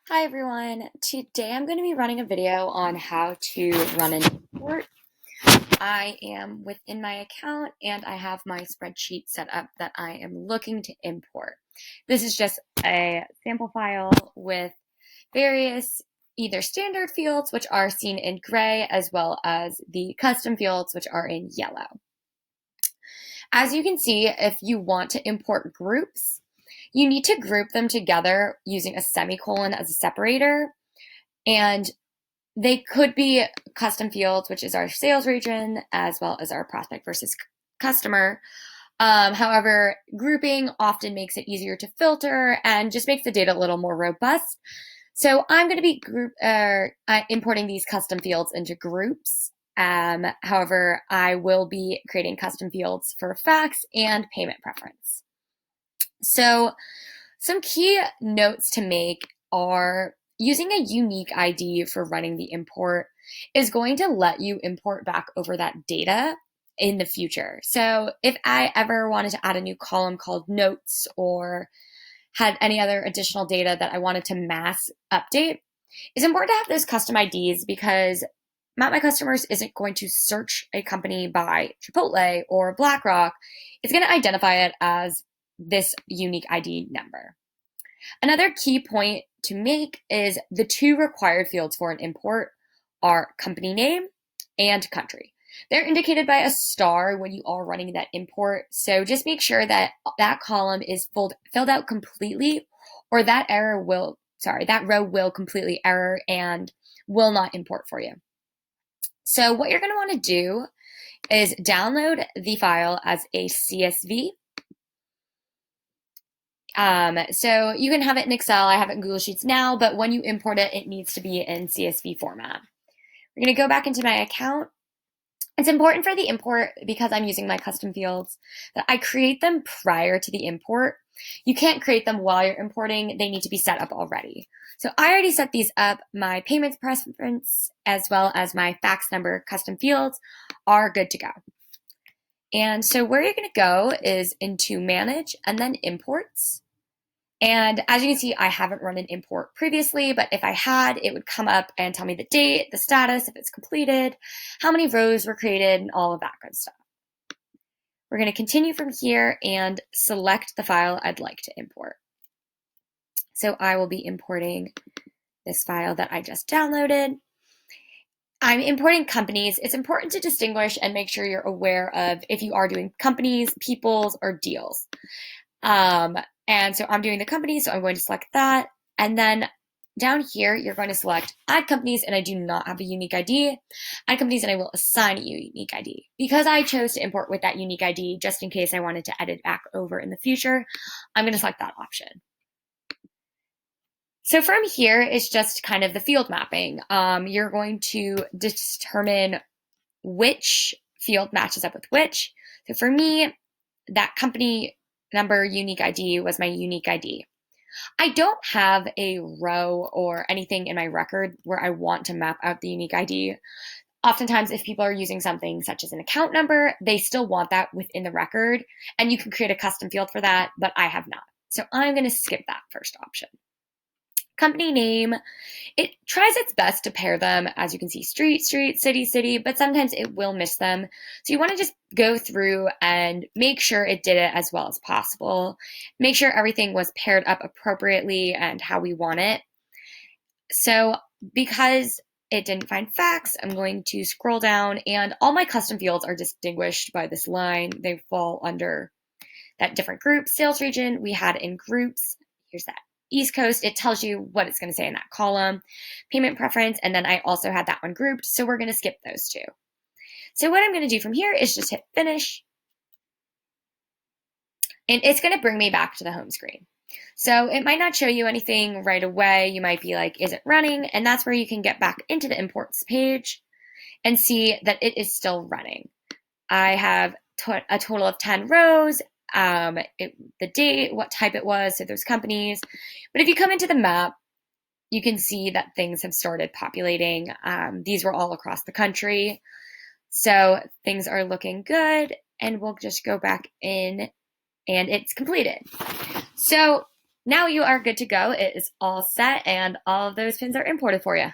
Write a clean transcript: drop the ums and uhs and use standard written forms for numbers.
Hi everyone. Today I'm going to be running a video on how to run an import. I am within my account and I have my spreadsheet set up that I am looking to import. This is just a sample file with various either standard fields, which are seen in gray, as well as the custom fields, which are in yellow. As you can see, if you want to import groups, you need to group them together using a semicolon as a separator. And they could be custom fields, which is our sales region, as well as our prospect versus customer. However, grouping often makes it easier to filter and just makes the data a little more robust. So I'm going to be importing these custom fields into groups. However, I will be creating custom fields for fax and payment preference. So some key notes to make are using a unique ID for running the import is going to let you import back over that data in the future. So if I ever wanted to add a new column called notes or had any other additional data that I wanted to mass update, it's important to have those custom IDs because Map My Customers isn't going to search a company by Chipotle or BlackRock. It's going to identify it as this unique ID number. Another key point to make is the two required fields for an import are company name and country. They're indicated by a star when you are running that import. So just make sure that that column is filled out completely, or that row will completely error and will not import for you. So what you're going to want to do is download the file as a CSV. So you can have it in Excel. I have it in Google Sheets now, but when you import it, it needs to be in CSV format. We're going to go back into my account. It's important for the import, because I'm using my custom fields, that I create them prior to the import. You can't create them while you're importing. They need to be set up already. So I already set these up. My payments preference, as well as my fax number custom fields are good to go. And so where you're going to go is into Manage and then Imports. And as you can see, I haven't run an import previously, but if I had, it would come up and tell me the date, the status, if it's completed, how many rows were created, and all of that good stuff. We're going to continue from here and select the file I'd like to import. So I will be importing this file that I just downloaded. I'm importing companies. It's important to distinguish and make sure you're aware of if you are doing companies, peoples, or deals. And so I'm doing the company, so I'm going to select that. And then down here, you're going to select Add Companies, and I do not have a unique ID. Add Companies, and I will assign you a unique ID. Because I chose to import with that unique ID, just in case I wanted to edit back over in the future, I'm going to select that option. So from here, it's just kind of the field mapping. You're going to determine which field matches up with which. So for me, that company number unique ID was my unique ID. I don't have a row or anything in my record where I want to map out the unique ID. Oftentimes, if people are using something such as an account number, they still want that within the record, and you can create a custom field for that, but I have not. So I'm going to skip that first option. Company name, it tries its best to pair them. As you can see, street, city, city, but sometimes it will miss them. So you want to just go through and make sure it did it as well as possible. Make sure everything was paired up appropriately and how we want it. So because it didn't find fax, I'm going to scroll down, and all my custom fields are distinguished by this line. They fall under that different group. Sales region, we had in groups. Here's that. East Coast, it tells you what it's going to say in that column. Payment preference, and then I also had that one grouped, so we're going to skip those two. So what I'm going to do from here is just hit finish, and it's going to bring me back to the home screen. So it might not show you anything right away. You might be like, is it running? And that's where you can get back into the imports page and see that it is still running. I have a total of 10 rows. The date, what type it was, so those companies. But if you come into the map, you can see that things have started populating. These were all across the country. So things are looking good, and we'll just go back in, and it's completed. So Now you are good to go. It is all set and all of those pins are imported for you.